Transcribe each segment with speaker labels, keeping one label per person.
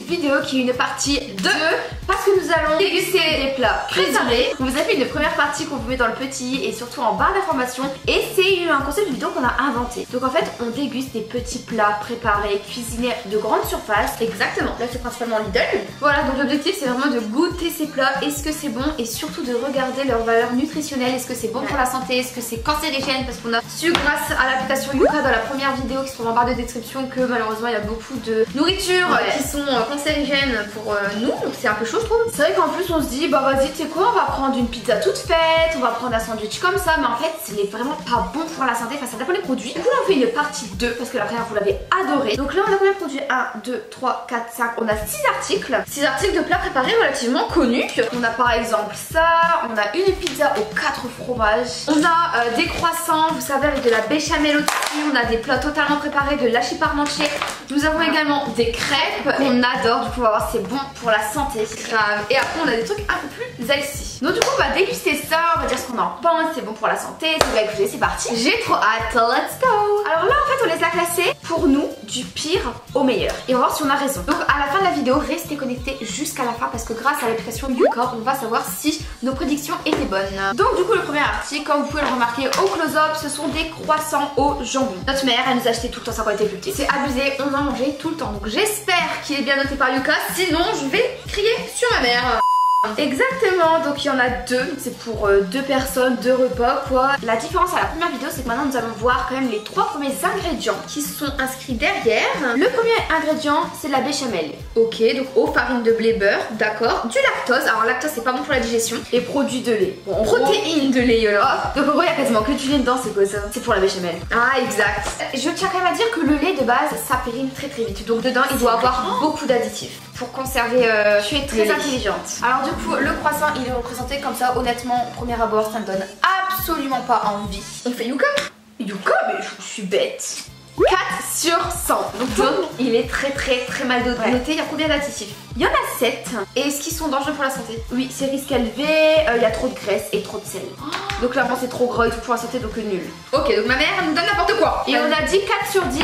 Speaker 1: vidéo qui est une partie 2 parce que nous allons déguster des plats préparés. Vous avez une première partie qu'on vous met dans le petit et surtout en barre d'informations, et c'est un concept de vidéo qu'on a inventé. Donc en fait on déguste des petits plats préparés, cuisinés de grande surface. Exactement, là c'est principalement Lidl. Voilà, donc l'objectif c'est vraiment de goûter ces plats, est-ce que c'est bon, et surtout de regarder leur valeur nutritionnelle, est-ce que c'est bon pour la santé, est-ce que c'est cancérigène, parce qu'on a su grâce à l'application Yuka dans la première vidéo qui se trouve en barre de description que malheureusement il y a beaucoup de nourriture qui sont cancérigènes pour nous, donc c'est un peu chaud je trouve. C'est vrai qu'en plus on se dit bah vas-y tu sais quoi, on va prendre une pizza toute faite, on va prendre un sandwich comme ça, mais en fait ce n'est vraiment pas bon pour la santé, enfin ça dépend des produits. Du coup là on fait une partie 2 parce que la première vous l'avez adoré. Donc là on a combien de produits? 1, 2, 3, 4, 5, on a 6 articles. 6 articles de plats préparés relativement connus. On a par exemple ça, on a une pizza aux 4 fromages, on a des croissants, vous savez, avec de la béchamel au-dessus, on a des plats totalement préparés, de l'hachis parmentier. Nous avons également des crêpes qu'on adore, du coup on va voir si c'est bon pour la santé. Et après on a des trucs un peu plus healthy. Donc du coup on va déguster ça, on va dire ce qu'on en pense, c'est bon pour la santé, c'est bien écouté, c'est parti. J'ai trop hâte, let's go. Alors là en fait on les a classés pour nous du pire au meilleur et on va voir si on a raison. Donc à la fin de la vidéo, restez connectés jusqu'à la fin parce que grâce à l'application Yuka, on va savoir si nos prédictions étaient bonnes. Donc du coup le premier article, comme vous pouvez le remarquer au close-up, ce sont des croissants au jambon. Notre mère elle nous achetait tout le temps ça quand elle était plus petite. C'est abusé, on en mangeait tout le temps. Donc j'espère qu'il est bien noté par Yuka, sinon je vais crier sur ma mère. Exactement, donc il y en a 2, c'est pour 2 personnes, 2 repas quoi. La différence à la première vidéo c'est que maintenant nous allons voir quand même les 3 premiers ingrédients qui sont inscrits derrière. Le premier ingrédient c'est de la béchamel. Ok, donc eau, farine de blé, beurre, d'accord. Du lactose, alors lactose c'est pas bon pour la digestion. Et produits de lait, bon, protéines de lait alors. Donc en gros il y a quasiment que du lait dedans, c'est quoi ça? C'est pour la béchamel. Ah exact. Je tiens quand même à dire que le lait de base ça périme très vite. Donc dedans il doit avoir beaucoup d'additifs pour conserver. Tu es très intelligente. Alors du coup le croissant il est représenté comme ça, honnêtement au premier abord ça ne donne absolument pas envie. On fait Yuka? Yuka, mais je suis bête. 4 sur 100. Donc il est très mal noté. Il y a combien d'additifs? Il y en a 7. Et est-ce qu'ils sont dangereux pour la santé? Oui, c'est risque élevé, il y a trop de graisse et trop de sel. Donc clairement c'est trop gras et tout pour la santé, donc nul. Ok, donc ma mère elle nous donne n'importe quoi. Et on a dit 4 sur 10 et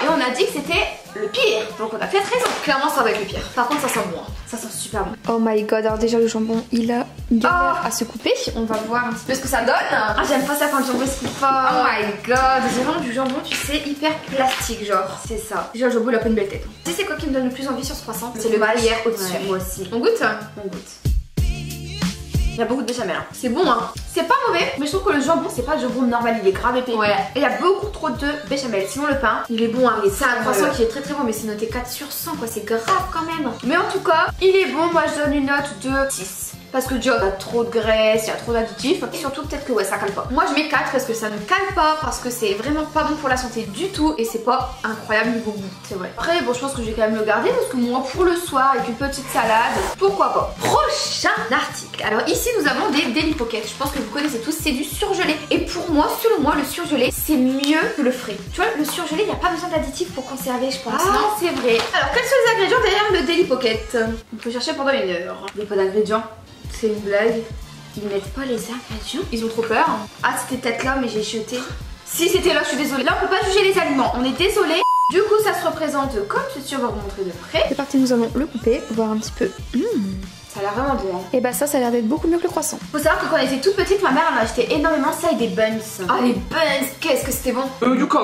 Speaker 1: on a dit que c'était le pire. Donc on a fait raison. Clairement ça va être le pire. Par contre ça sent bon. Ça sent super bon.
Speaker 2: Oh my god, alors déjà le jambon il a une galère à se couper.
Speaker 1: On va voir un petit peu ce que ça donne. Ah j'aime pas ça quand le jambon se coupe pas. Oh my god, c'est vraiment du jambon tu sais hyper plastique genre. C'est ça. Déjà le jambon il a pas une belle tête. Tu sais c'est quoi qui me donne le plus envie sur ce croissant? C'est le gruyère au-dessus. Ouais, moi aussi. On goûte? On goûte. Il y a beaucoup de béchamel. C'est bon hein. C'est pas mauvais, mais je trouve que le jambon c'est pas le jambon normal, il est grave épais. Ouais. Et il y a beaucoup trop de béchamel. Sinon le pain, il est bon hein. C'est un croissant qui est très bon, mais c'est noté 4 sur 100 quoi, c'est grave quand même. Mais en tout cas, il est bon, moi je donne une note de 6. Parce que déjà, il y a trop de graisse, il y a trop d'additifs. Et surtout, peut-être que ouais, ça cale pas. Moi, je mets 4 parce que ça ne cale pas, parce que c'est vraiment pas bon pour la santé du tout. Et c'est pas incroyable niveau goût. C'est vrai. Après, bon, je pense que je vais quand même le garder parce que moi, pour le soir, avec une petite salade, pourquoi pas. Prochain article. Alors, ici, nous avons des Deli Pocket. Je pense que vous connaissez tous, c'est du surgelé. Et pour moi, selon moi, le surgelé, c'est mieux que le frais. Tu vois, le surgelé, il n'y a pas besoin d'additifs pour conserver, je pense. Ah, c'est vrai. Alors, quels sont les ingrédients derrière le Deli Pocket? On peut chercher pendant 1 heure. Il n'y a pas d'ingrédients. C'est une blague. Ils mettent pas les ingrédients. Ils ont trop peur. Ah c'était peut-être là mais j'ai jeté. Si c'était là je suis désolée. Là on peut pas juger les aliments. On est désolé. Du coup ça se représente comme ceci. On va vous montrer de près.
Speaker 2: C'est parti, nous allons le couper. Voir un petit peu.
Speaker 1: Ça a l'air vraiment bon hein.
Speaker 2: Et bah ça a l'air d'être beaucoup mieux que le croissant.
Speaker 1: Faut savoir que quand elle était toute petite ma mère en a acheté énormément ça et des buns. Ah les buns, qu'est-ce que c'était bon.
Speaker 3: Yuka.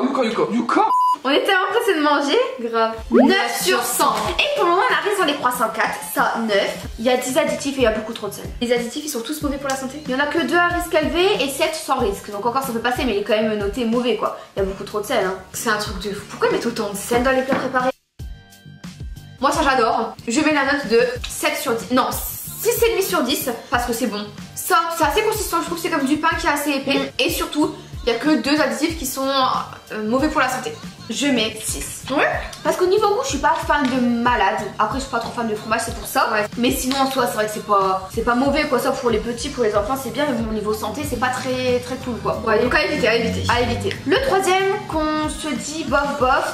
Speaker 1: On était vraiment pressés de manger. Grave. 9 sur 100. Et pour le moment on arrive sur les croissants 4. Ça 9. Il y a 10 additifs et il y a beaucoup trop de sel. Les additifs ils sont tous mauvais pour la santé. Il y en a que 2 à risque élevé et 7 sans risque. Donc encore ça peut passer mais il est quand même noté mauvais quoi. Il y a beaucoup trop de sel hein. C'est un truc de fou. Pourquoi ils mettent autant de sel dans les plats préparés? Moi ça j'adore. Je mets la note de 7 sur 10. Non 6,5 sur 10 parce que c'est bon. Ça c'est assez consistant. Je trouve que c'est comme du pain qui est assez épais. Et surtout il n'y a que 2 additifs qui sont mauvais pour la santé. Je mets 6. Ouais. Parce qu'au niveau goût, je suis pas fan de malade. Après, je suis pas trop fan de fromage, c'est pour ça. Ouais. Mais sinon, en soi, c'est vrai que c'est pas mauvais quoi. Ça pour les petits, pour les enfants, c'est bien. Mais bon, au niveau santé, c'est pas très cool quoi. Ouais, donc à éviter, à éviter. À éviter. Le troisième qu'on se dit bof,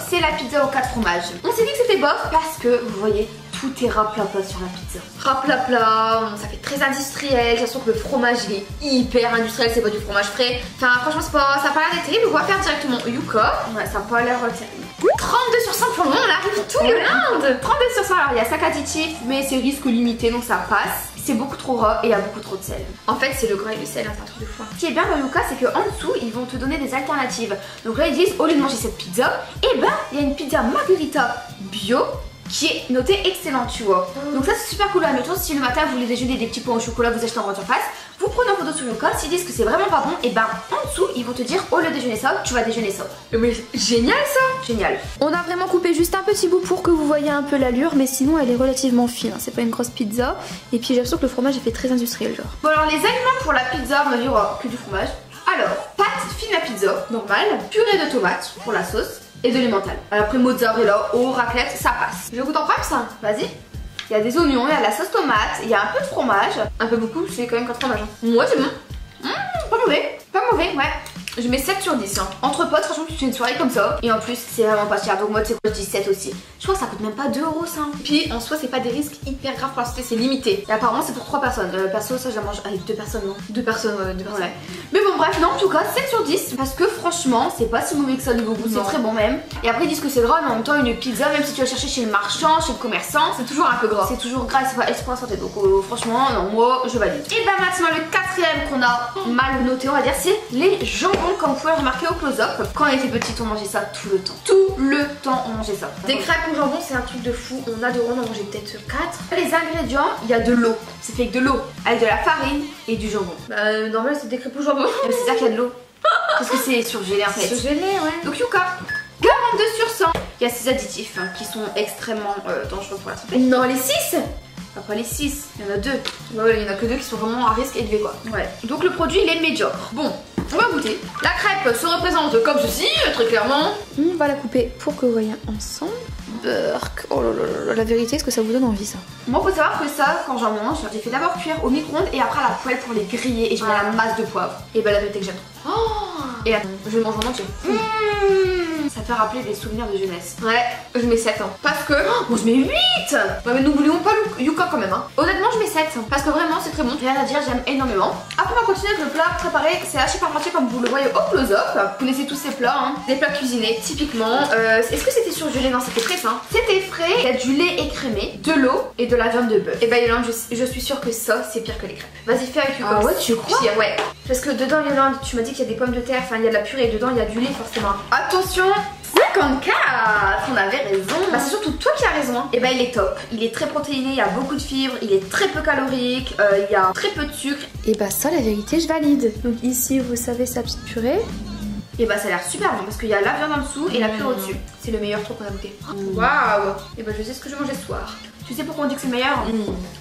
Speaker 1: c'est la pizza aux 4 fromages. On s'est dit que c'était bof parce que vous voyez. Tout est raplapla sur la pizza. Raplapla, ça fait très industriel. J'ai l'impression que le fromage il est hyper industriel, c'est pas du fromage frais. Enfin franchement ça a pas l'air d'être terrible, on va faire directement Yuka. Ouais, ça a pas l'air terrible. 32 sur pour le moment, on arrive tout le monde. 32 sur 100, alors il y a 5 additifs, mais c'est risque limité, donc ça passe. C'est beaucoup trop gras et il y a beaucoup trop de sel. En fait, c'est le gras et le sel, hein, c'est un truc de fou. Ce qui est bien dans Yuka, c'est qu'en dessous, ils vont te donner des alternatives. Donc là, ils disent, au lieu de manger cette pizza, eh ben, il y a une pizza margherita bio qui est notée excellente, tu vois. Donc ça, c'est super cool. À noter, si le matin, vous voulez déjeuner des petits pois au chocolat, vous achetez en grande surface, vous prenez en photo sur Yuka. S'ils disent que c'est vraiment pas bon, et ben, en dessous, ils vont te dire, au lieu de déjeuner ça, tu vas déjeuner ça.
Speaker 2: Mais génial ça.
Speaker 1: Génial.
Speaker 2: On a vraiment coupé juste un petit bout pour que vous voyez un peu l'allure, mais sinon elle est relativement fine, hein. C'est pas une grosse pizza. Et puis j'ai l'impression que le fromage est fait très industriel genre.
Speaker 1: Bon alors les aliments pour la pizza, on a dit que du fromage. Alors, pâte fine à pizza, normale, purée de tomates pour la sauce et de l'emmental. Après mozzarella, au raclette, ça passe. Je goûte en prime ça. Vas-y. Il y a des oignons, il y a de la sauce tomate, il y a un peu de fromage. Un peu beaucoup, c'est quand même 4 fromages. Moi c'est bon. Pas mauvais. Pas mauvais, ouais. Je mets 7 sur 10 hein. Entre potes, franchement tu fais une soirée comme ça. Et en plus c'est vraiment pas cher, donc moi c'est quoi, je dis 7 aussi. Je crois que ça coûte même pas 2 € ça. Puis en soi c'est pas des risques hyper graves pour la santé, c'est limité. Et apparemment c'est pour 3 personnes. Perso ça je la mange avec 2 personnes non. 2 personnes, ouais, 2 personnes. Ouais. Mais bon bref, non en tout cas 7 sur 10. Parce que franchement c'est pas si mauvais que ça au niveau goût, c'est très bon même. Et après ils disent que c'est gras, mais en même temps une pizza, même si tu vas chercher chez le marchand, chez le commerçant, c'est toujours un peu gras. C'est toujours gras, c'est pas extra santé. Donc franchement non, moi je valide. Et bah maintenant le quatrième qu'on a mal noté on va dire, c'est les jambons. Comme vous pouvez le remarquer au close-up, quand on était petite on mangeait ça tout le temps. Tout le temps on mangeait ça. Des crêpes au jambon c'est un truc de fou, on adore, on en mangeait peut-être 4. Les ingrédients, il y a de l'eau, c'est fait avec de l'eau, avec de la farine et du jambon. Bah normal c'est des crêpes au jambon. C'est ça qu'il y a de l'eau. Parce que c'est surgelé en fait. Surgelé ouais. Donc Yuka, 42 sur 100. Il y a 6 additifs hein, qui sont extrêmement dangereux pour la santé. Non les 6. Pas les 6, il y en a 2. Ouais, il y en a que 2 qui sont vraiment à risque élevé quoi. Ouais. Donc le produit il est médiocre. Bon, on va goûter. La crêpe se représente comme ceci, très clairement.
Speaker 2: On va la couper pour que vous voyez ensemble. Burk. Oh là là là, la vérité, est-ce que ça vous donne envie ça?
Speaker 1: Moi faut savoir que ça, quand j'en mange, j'ai fait d'abord cuire au micro-ondes et après à la poêle pour les griller et je mets la masse de poivre. Et bah la vérité que j'aime trop. Oh. Et attends, je le mange en entier. Ça fait rappeler des souvenirs de jeunesse. Ouais, je mets 7 ans. Parce que... Oh, moi je mets 8. Ouais mais n'oublions pas Yuka quand même hein. Honnêtement je mets 7. Parce que vraiment c'est très bon. Rien à dire, j'aime énormément. Après on va continuer avec le plat préparé. C'est archi par partie comme vous le voyez au close-up. Vous connaissez tous ces plats hein. Des plats cuisinés typiquement. Est-ce que c'était surgelé? Non c'était frais ça. C'était frais. Il y a du lait écrémé, de l'eau et de la viande de bœuf. Et bah Yolande je suis sûre que ça c'est pire que les crêpes. Vas-y fais avec Yuka.
Speaker 2: Ah ouais tu crois?
Speaker 1: Pire, ouais. Parce que dedans Yolande tu m'as dit qu'il y a des pommes de terre. Enfin il y a de la purée et dedans il y a du lait forcément. Attention 54. On avait raison. Bah c'est surtout toi qui as raison hein. Et bah il est top. Il est très protéiné, il y a beaucoup de fibres, il est très peu calorique, il y a très peu de sucre.
Speaker 2: Et bah ça la vérité je valide. Donc ici vous savez sa petite purée.
Speaker 1: Et bah ça a l'air super bon parce qu'il y a la viande en dessous et la purée au-dessus. C'est le meilleur truc qu'on a goûté. Waouh. Et bah je sais ce que je mangeais ce soir. Tu sais pourquoi on dit que c'est le meilleur?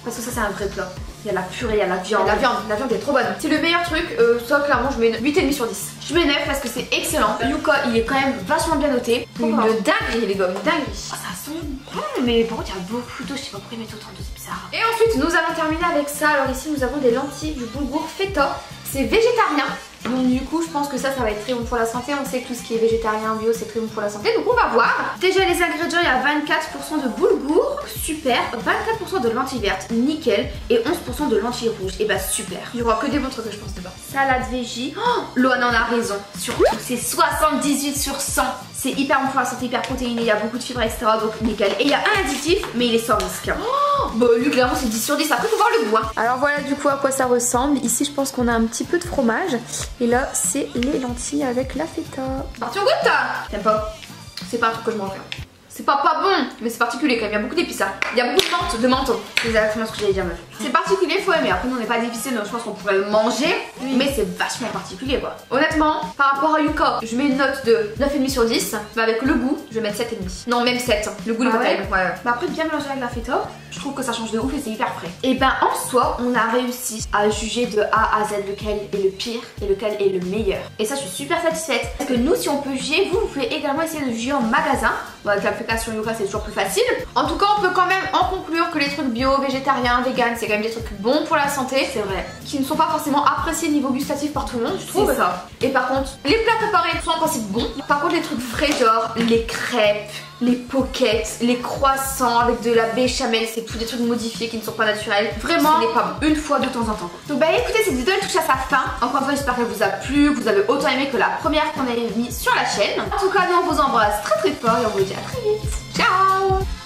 Speaker 1: Parce que ça c'est un vrai plat. Il y a la purée, il y a la viande. La viande est trop bonne. C'est le meilleur truc. Ça clairement je mets 8,5 sur 10. Je mets 9 parce que c'est excellent. Yuka il est quand même vachement bien noté. Une dinguerie les gars, une dinguerie. Oh, ça sent bon mais par contre il y a beaucoup d'eau. Je sais pas pourquoi ils mettent autant d'eau, c'est bizarre. Et ensuite nous allons terminer avec ça. Alors ici nous avons des lentilles du boulgour feta. C'est végétarien. Donc du coup je pense que ça va être très bon pour la santé. On sait que tout ce qui est végétarien, bio c'est très bon pour la santé. Donc on va voir. Déjà les ingrédients, il y a 24% de boulgour, super. 24% de lentilles vertes, nickel. Et 11% de lentilles rouges, et bah super. Il y aura que des bons trucs je pense dedans. Salade veggie. Oh, Loana en a raison. Surtout c'est 78 sur 100. C'est hyper bon pour la santé, hyper protéiné, il y a beaucoup de fibres etc. Donc nickel. Et il y a un additif mais il est sans risque. Oh, bah lui clairement c'est 10 sur 10. Après faut voir le goût hein.
Speaker 2: Alors voilà du coup à quoi ça ressemble. Ici je pense qu'on a un petit peu de fromage. Et là c'est les lentilles avec la feta.
Speaker 1: Parti on goûte. T'aimes pas? C'est pas un truc que je mangerais. C'est pas bon, mais c'est particulier quand même. Il y a beaucoup d'épices. Il y a beaucoup de menthe. C'est exactement ce que j'allais dire meuf. C'est particulier, faut aimer. Après nous on n'est pas difficile donc je pense qu'on pourrait le manger. Oui. Mais c'est vachement particulier quoi. Honnêtement, par rapport à Yuka, je mets une note de 9,5 sur 10. Mais avec le goût, je vais mettre 7,5. Non même 7. Le goût est terrible. Ouais. Bah après bien mélanger avec la feta, je trouve que ça change de ouf et c'est hyper frais. Et ben en soi, on a réussi à juger de A à Z lequel est le pire et lequel est le meilleur. Et ça je suis super satisfaite. Parce que nous si on peut juger, vous pouvez également essayer de juger en magasin. Bon, avec l'application Yuka c'est toujours plus facile. En tout cas on peut quand même en conclure que les trucs bio, végétariens, vegan c'est quand même des trucs bons pour la santé. C'est vrai. Qui ne sont pas forcément appréciés niveau gustatif par tout le monde je trouve. C'est ça. Et par contre les plats préparés sont en principe bons. Par contre les trucs frais genre les crêpes, les pockets, les croissants avec de la béchamel, c'est tout des trucs modifiés qui ne sont pas naturels. Vraiment, ce n'est pas bon. Une fois de temps en temps. Donc bah écoutez, cette vidéo elle touche à sa fin. Encore une fois, j'espère qu'elle vous a plu, que vous avez autant aimé que la première qu'on avait mis sur la chaîne. En tout cas, nous on vous embrasse très très fort et on vous dit à très vite. Ciao!